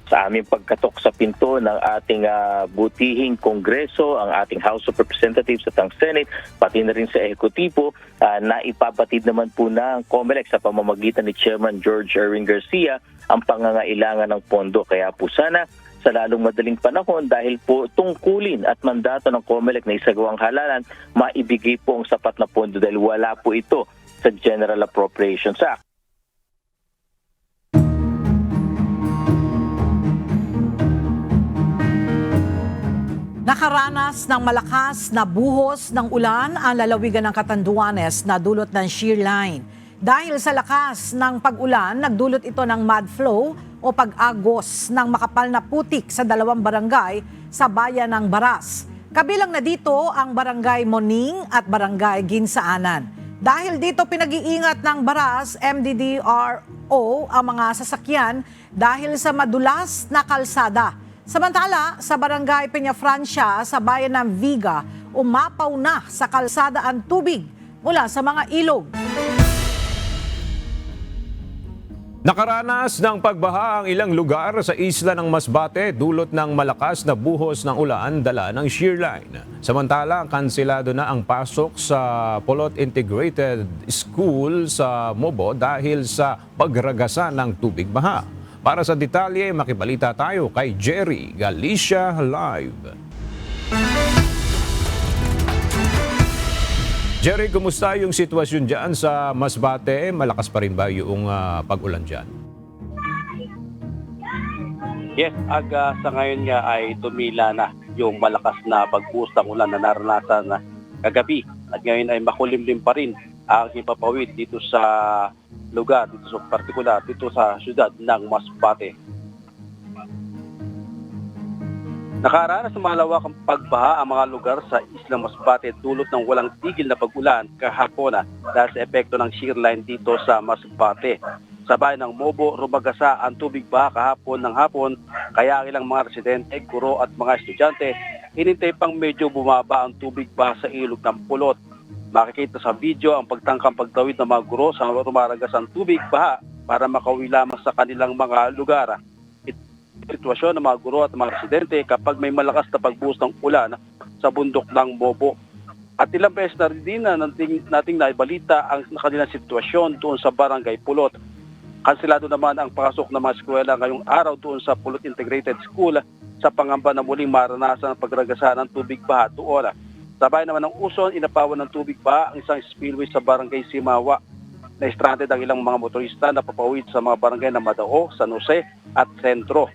Sa aming pagkatok sa pinto ng ating butihing Kongreso, ang ating House of Representatives at ang Senate, pati na rin sa Ehekutibo, na ipabatid naman po ng COMELEC sa pamamagitan ni Chairman George Erwin Garcia ang pangangailangan ng pondo. Kaya po sana sa lalong madaling panahon, dahil po tungkulin at mandato ng COMELEC na isagawang halalan, maibigay po ang sapat na pondo dahil wala po ito sa General Appropriations Act. Nakaranas ng malakas na buhos ng ulan ang lalawigan ng Catanduanes na dulot ng shear line. Dahil sa lakas ng pag-ulan, nagdulot ito ng mud flow o pag-agos ng makapal na putik sa 2 barangay sa bayan ng Baras. Kabilang na dito ang Barangay Moning at Barangay Ginsaanan. Dahil dito pinag-iingat ng Baras, MDDRO ang mga sasakyan dahil sa madulas na kalsada. Samantala, sa Barangay Peñafrancia sa bayan ng Viga, umapaw na sa kalsada ang tubig mula sa mga ilog. Nakaranas ng pagbaha ang ilang lugar sa isla ng Masbate dulot ng malakas na buhos ng ulan dala ng shear line. Samantala, kanselado na ang pasok sa Polot Integrated School sa Mobo dahil sa pagragasa ng tubig baha. Para sa detalye, makibalita tayo kay Jerry Galicia Live. Jerry, kumusta yung sitwasyon dyan sa Masbate? Malakas pa rin ba yung pag-ulan dyan? Yes, sa ngayon nga ay tumila na yung malakas na pagbuhos ng ulan na naranasan na kagabi. At ngayon ay makulimlim pa rin ang hipapawid dito sa lugar, dito sa partikular, dito sa syudad ng Masbate. Nakaranas ng malawakang pagbaha ang mga lugar sa Isla Masbate dulot ng walang tigil na pag-ulan kahapon dahil sa epekto ng shear line dito sa Masbate. Sa bayan ng Mobo, rumagasa ang tubig baha kahapon ng hapon, kaya ang ilang mga residente, guro at mga estudyante, hinintay pang medyo bumaba ang tubig baha sa ilog ng Pulot. Makikita sa video ang pagtangkang pagtawid ng mga guro sa rumaragas ang tubig baha para makauwi lamang sa kanilang mga lugar. Sitwasyon ng mga guro at mga residente kapag may malakas na pagbuhos ng ulan sa bundok ng Mobo. At ilang beses na rin din nating naibalita ang kanilang sitwasyon doon sa Barangay Pulot. Kanselado naman ang pasok ng mga eskwela ngayong araw doon sa Pulot Integrated School sa pangamba na muling maranasan ang pagragasa ng tubig baha doon. Sa bayan naman ng Uson, inapawan ng tubig baha ang isang spillway sa Barangay Simawa. Na-stranded ang ilang mga motorista na papawid sa mga barangay na Madao, San Jose at Sentro.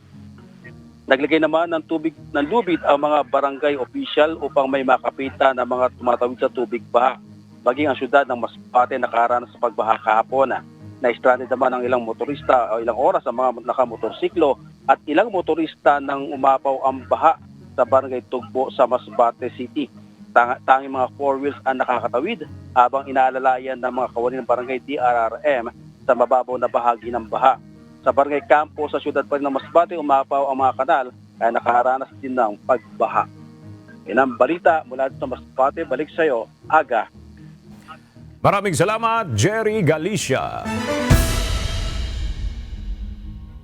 Naglagay naman ng lubid ang mga barangay official upang may makapitan ng mga tumatawid sa tubig baha. Maging ang syudad ng Masbate nakaranas sa pagbaha kahapon. Na-stranded naman ang ilang motorista o ilang oras ang mga nakamotorsiklo at ilang motorista nang umapaw ang baha sa Barangay Tugbo sa Masbate City. Tanging mga 4 wheels ang nakakatawid habang inaalalayan ng mga kawani ng Barangay DRRM sa mababaw na bahagi ng baha. Sa Barangay Campo sa syudad pa rin ng Masbate, umapaw ang mga kanal kaya nakaharanas din ng pagbaha. Yan ang balita mula sa Masbate. Balik sa iyo, Aga. Maraming salamat, Jerry Galicia.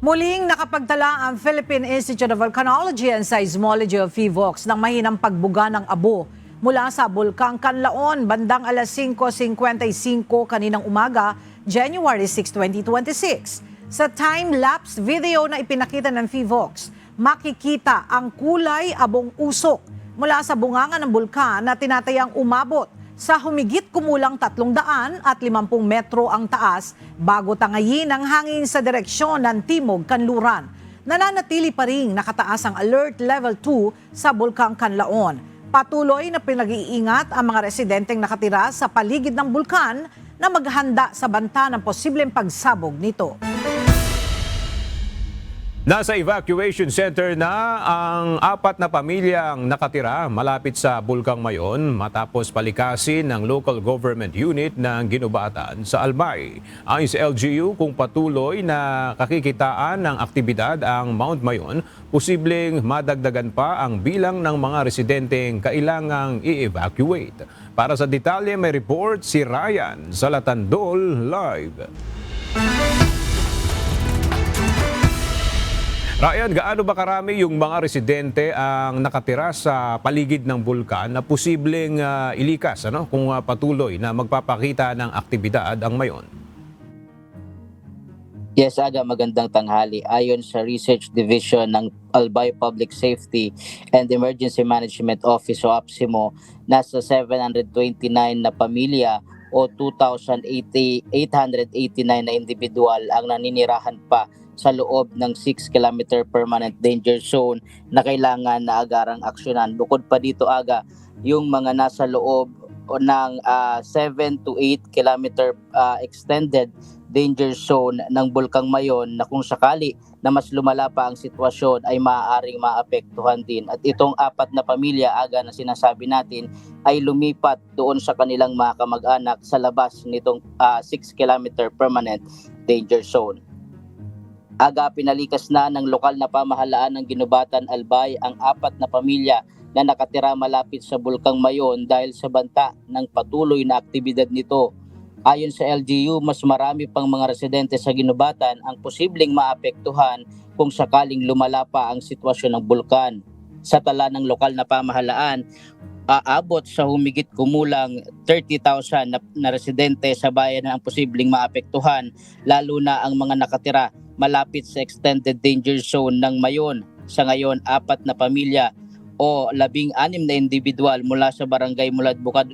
Muling nakapagtala ang Philippine Institute of Volcanology and Seismology of PHIVOLCS ng mahinang pagbuga ng abo mula sa Bulkang Canlaon bandang alas 5:55 kaninang umaga, January 6, 2026. Sa time-lapse video na ipinakita ng PHIVOLCS, makikita ang kulay abong usok mula sa bunganga ng bulkan na tinatayang umabot sa humigit kumulang 350 metro ang taas bago tangayin ang hangin sa direksyon ng Timog Kanluran. Nananatili pa rin nakataas ang Alert Level 2 sa Bulkang Canlaon. Patuloy na pinag-iingat ang mga residenteng nakatira sa paligid ng bulkan na maghanda sa banta ng posibleng pagsabog nito. Nasa evacuation center na ang 4 na pamilyang nakatira malapit sa Bulkang Mayon matapos palikasin ng local government unit ng ginubatan sa Albay. Ayon sa LGU, kung patuloy na kakikitaan ng aktibidad ang Mount Mayon, posibleng madagdagan pa ang bilang ng mga residenteng kailangang i-evacuate. Para sa detalye, may report si Ryan Salatandol live. Ryan, gaano ba karami yung mga residente ang nakatira sa paligid ng bulkan na posibleng ilikas kung patuloy na magpapakita ng aktibidad ang Mayon? Yes, Aga, magandang tanghali. Ayon sa Research Division ng Albay Public Safety and Emergency Management Office o APSIMO, nasa 729 na pamilya o 2,889 na individual ang naninirahan pa sa loob ng 6-kilometer permanent danger zone na kailangan na agarang aksyonan. Bukod pa dito, Aga, yung mga nasa loob ng 7 to 8 kilometer extended danger zone ng Bulkang Mayon na kung sakali na mas lumala pa ang sitwasyon ay maaaring maapektuhan din. At itong 4 na pamilya, Aga, na sinasabi natin ay lumipat doon sa kanilang mga kamag-anak sa labas nitong 6-kilometer permanent danger zone. Aga, pinalikas na ng lokal na pamahalaan ng Ginubatan Albay ang 4 na pamilya na nakatira malapit sa Bulkang Mayon dahil sa banta ng patuloy na aktibidad nito. Ayon sa LGU, mas marami pang mga residente sa Ginubatan ang posibleng maapektuhan kung sakaling lumala pa ang sitwasyon ng bulkan. Sa tala ng lokal na pamahalaan, aabot sa humigit kumulang 30,000 na residente sa bayan ang posibleng maapektuhan, lalo na ang mga nakatira malapit sa extended danger zone ng Mayon. Sa ngayon, 4 na pamilya o 16 na individual mula sa barangay Mulad Bukad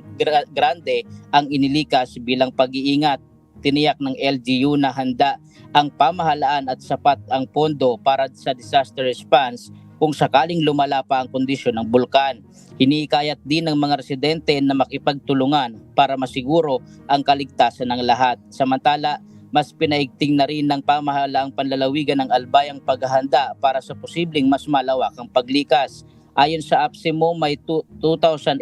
Grande ang inilikas bilang pag-iingat. Tiniyak ng LGU na handa ang pamahalaan at sapat ang pondo para sa disaster response kung sakaling lumala pa ang kondisyon ng bulkan. Hinihikayat din ng mga residente na makipagtulungan para masiguro ang kaligtasan ng lahat. Samantala, mas pinaigting na rin ng pamahalaang panlalawigan ng Albay ang paghahanda para sa posibleng mas malawakang paglikas. Ayon sa APSIMO, may 2,889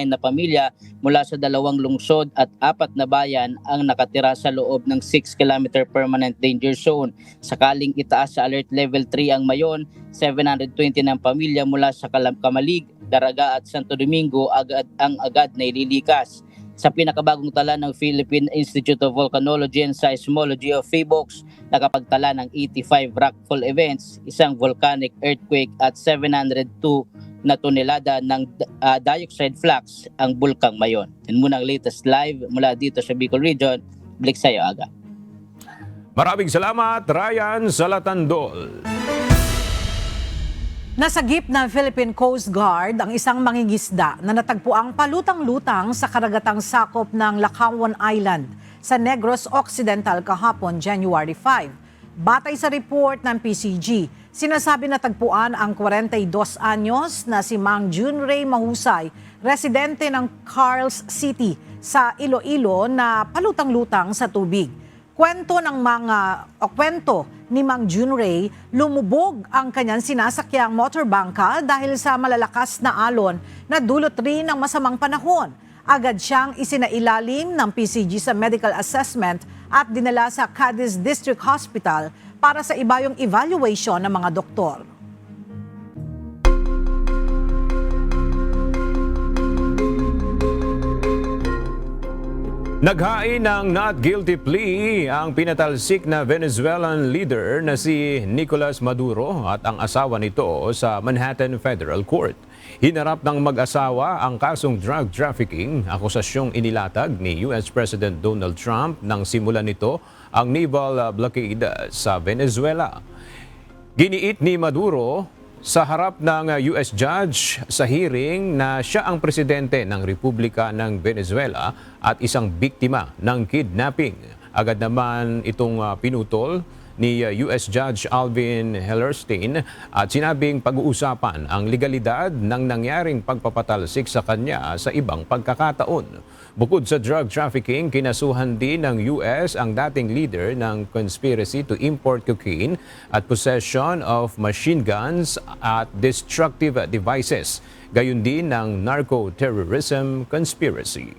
na pamilya mula sa 2 lungsod at 4 na bayan ang nakatira sa loob ng 6-kilometer permanent danger zone. Sakaling itaas sa Alert Level 3 ang Mayon, 720 ng pamilya mula sa Kamalig, Daraga at Santo Domingo ang agad na ililikas. Sa pinakabagong tala ng Philippine Institute of Volcanology and Seismology of PHIVOLCS, nakapagtala ng 85 rockfall events, 1 volcanic earthquake at 702 na tonelada ng dioxide flux ang Bulkang Mayon. Yan muna ang latest live mula dito sa Bicol Region. Balik sa'yo, Aga. Maraming salamat, Ryan Salatandol. Nasagip ng Philippine Coast Guard ang isang mangingisda na natagpuang palutang-lutang sa karagatang sakop ng Lakawan Island sa Negros Occidental kahapon, January 5. Batay sa report ng PCG, sinasabi na tagpuan ang 42 anyos na si Mang Junray Mahusay, residente ng Carls City sa Iloilo na palutang-lutang sa tubig. Kwento ni Mang Junray, lumubog ang kanyang sinasakyang motorbangka dahil sa malalakas na alon na dulot rin ng masamang panahon. Agad siyang isinailalim ng PCG sa medical assessment at dinala sa Cadiz District Hospital para sa ibayong evaluation ng mga doktor. Naghain ng not guilty plea ang pinatalsik na Venezuelan leader na si Nicolas Maduro at ang asawa nito sa Manhattan Federal Court. Hinarap ng mag-asawa ang kasong drug trafficking, akusasyong inilatag ni US President Donald Trump nang simulan nito ang naval blockade sa Venezuela. Giniit ni Maduro sa harap ng US judge sa hearing na siya ang presidente ng Republika ng Venezuela at isang biktima ng kidnapping. Agad naman itong pinutol ni US Judge Alvin Hellerstein at sinabing pag-uusapan ang legalidad ng nangyaring pagpapatalsik sa kanya sa ibang pagkakataon. Bukod sa drug trafficking, kinasuhan din ng US ang dating leader ng conspiracy to import cocaine at possession of machine guns at destructive devices, gayon din ng narco-terrorism conspiracy.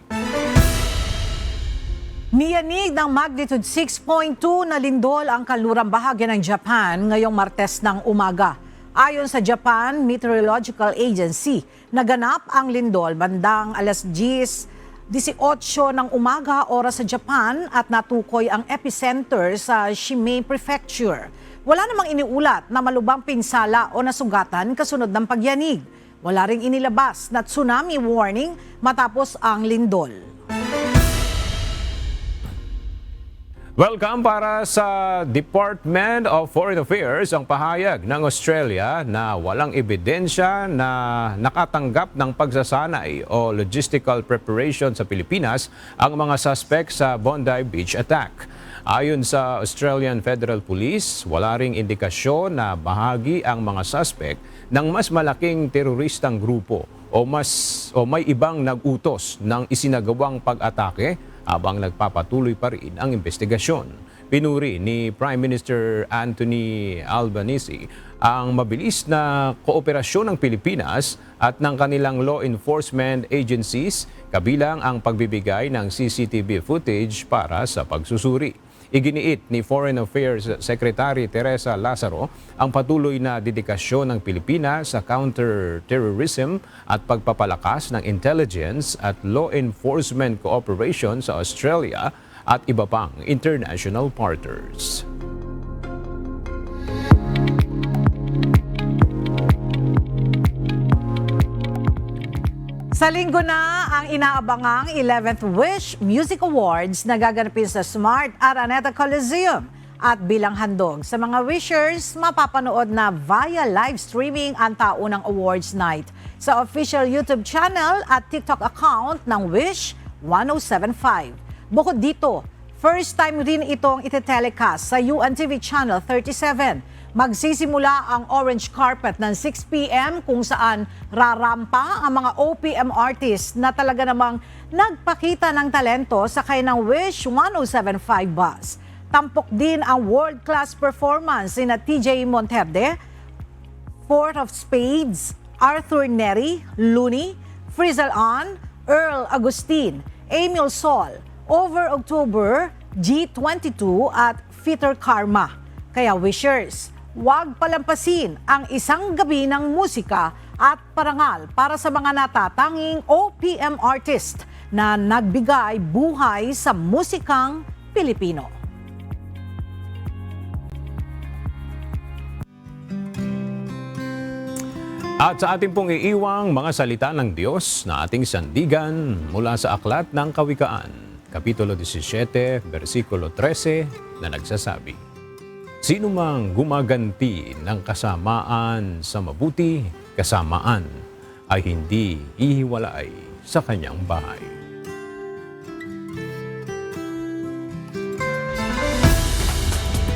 Niyanig ng magnitude 6.2 na lindol ang kanlurang bahagi ng Japan ngayong Martes ng umaga. Ayon sa Japan Meteorological Agency, naganap ang lindol bandang alas 10:18 ng umaga oras sa Japan at natukoy ang epicenter sa Shimei Prefecture. Wala namang iniulat na malubhang pinsala o nasugatan kasunod ng pagyanig. Wala ring inilabas na tsunami warning matapos ang lindol. Welcome para sa Department of Foreign Affairs ang pahayag ng Australia na walang ebidensya na nakatanggap ng pagsasanay o logistical preparation sa Pilipinas ang mga suspect sa Bondi Beach attack. Ayon sa Australian Federal Police, wala ring indikasyon na bahagi ang mga suspect ng mas malaking teroristang grupo o may ibang nag-utos ng isinagawang pag-atake habang nagpapatuloy pa rin ang investigasyon. Pinuri ni Prime Minister Anthony Albanese ang mabilis na kooperasyon ng Pilipinas at ng kanilang law enforcement agencies kabilang ang pagbibigay ng CCTV footage para sa pagsusuri. Iginiit ni Foreign Affairs Secretary Teresa Lazaro ang patuloy na dedikasyon ng Pilipinas sa counter-terrorism at pagpapalakas ng intelligence at law enforcement cooperation sa Australia at iba pang international partners. Sa linggo na ang inaabangang 11th Wish Music Awards na gaganapin sa Smart Araneta Coliseum. At bilang handog sa mga wishers, mapapanood na via live streaming ang taunang awards night sa official YouTube channel at TikTok account ng Wish 1075. Bukod dito, first time rin itong ite-telecast sa UNTV Channel 37. Magsisimula ang orange carpet ng 6 p.m. kung saan rarampa ang mga OPM artists na talaga namang nagpakita ng talento sa kanilang Wish 1075 bus. Tampok din ang world-class performance ni TJ Monterde, Fourth of Spades, Arthur Neri, Looney, Frizzle On, Earl Agustin, Emil Sol, Over October, G22 at Fitter Karma. Kaya wishers, huwag palampasin ang isang gabi ng musika at parangal para sa mga natatanging OPM artist na nagbigay buhay sa musikang Pilipino. At sa ating pong iiwang mga salita ng Diyos na ating sandigan mula sa Aklat ng Kawikaan, Kapitulo 17, versikulo 13 na nagsasabi, sino mang gumaganti ng kasamaan sa mabuti, kasamaan ay hindi ihiwalay sa kanyang bahay.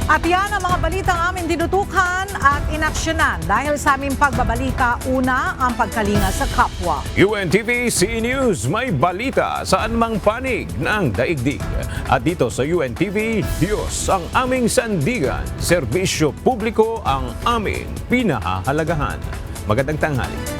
At yan ang mga balitang aming dinutukan at inaksyonan dahil sa aming pagbabalita, una ang pagkalinga sa kapwa. UNTV CE News, may balita saan mang panig ng daigdig. At dito sa UNTV, Diyos ang aming sandigan, serbisyo publiko ang aming pinahahalagahan. Magandang tanghali.